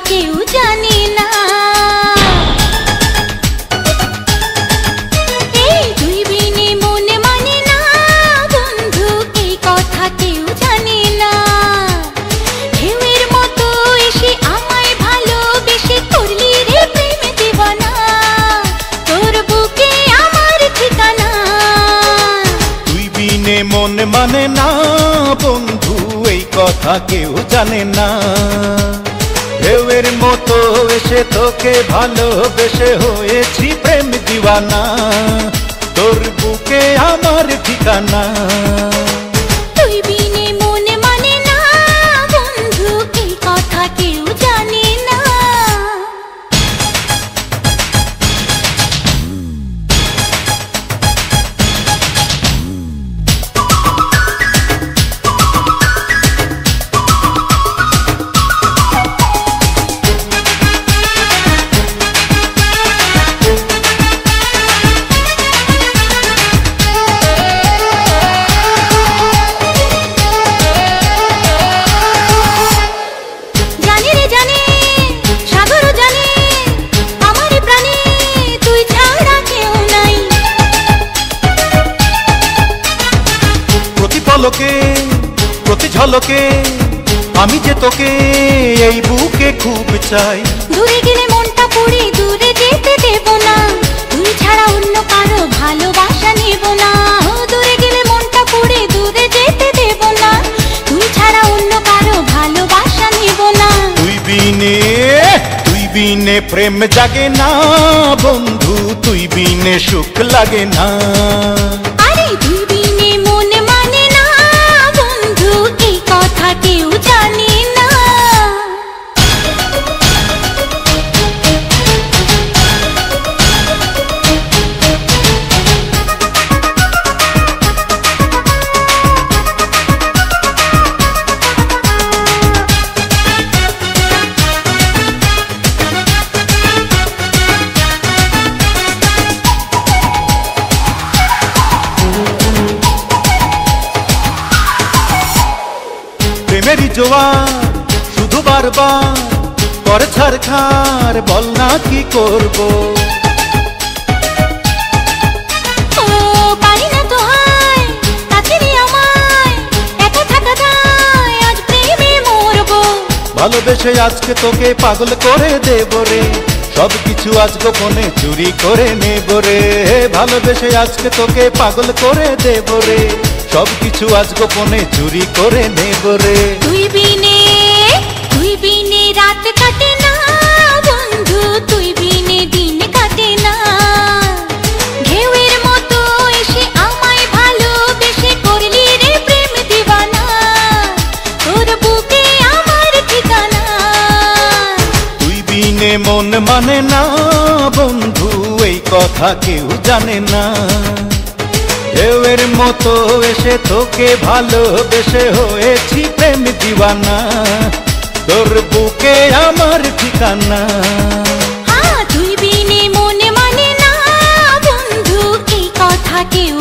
কেউ জানে না। এই তুই বিনে মন মানে না বন্ধু, এই কথা কেউ জানে না। ঢেউয়ের মতো এসে আমায় ভালোবেসে করলি রে প্রেম দিওয়ানা, তোর বুকে আমার ঠিকানা। তুই বিনে মন মানে না বন্ধু, এই কথা কেউ জানে না। ঢেউয়ের মতো এসে তোকে ভালোবেসে হয়েছি প্রেম দিওয়ানা, তোর বুকে আমার ঠিকানা। তুই বিনে মন মানে না বন্ধু, এই কথা কেউ জানে না। প্রতি ঝলকে আমি যে তোকে এই বুকে খুব চাই। দূরে গেলে মনটা পুড়ে দূরে যেতে দেব না, তুই ছাড়া অন্য কারো ভালোবাসা নেব না। দূরে গেলে মনটা পুড়ে দূরে যেতে দেব না, তুই ছাড়া অন্য কারো ভালোবাসা নেব না। তুই বিনে প্রেম জাগে না বন্ধু, তুই বিনে সুখ লাগে না। আরে তুই বিনে মন মানে না বন্ধু, এই কথা কেউ জানে না। প্রেমেরই জোয়ার শুধু বারবার করে ছাড়খাড়, বল না কি করব। ও পারি না তো হায় কাছে নিয়ে আমায়, একা থাকা যায় আজ প্রেমে মরবো। ভালোবেসে আজকে তোকে পাগল করে দেব রে, সব কিছু আজ গোপনে চুরি করে নেব রে। ভালোবেসে আজকে তোকে পাগল করে দেব রে, সব কিছু আজ গোপনে চুরি করে নেব রে। তুই বিনে রাত কাটে না বন্ধু, তুই বিনে দিন কাটে না। ঢেউয়ের মতো এসে আমায় ভালোবেসে করলি রে প্রেম দিওয়ানা, তোর বুকে আমার ঠিকানা। তুই বিনে মন মানে না বন্ধু, এই কথা কেউ জানে না। ঢেউয়ের মতো এসে তোকে ভালোবেসে হয়েছি প্রেম দিওয়ানা, তোর বুকে আমার ঠিকানা। তুই বিনে মন মানে না বন্ধু, এই কথা কেউ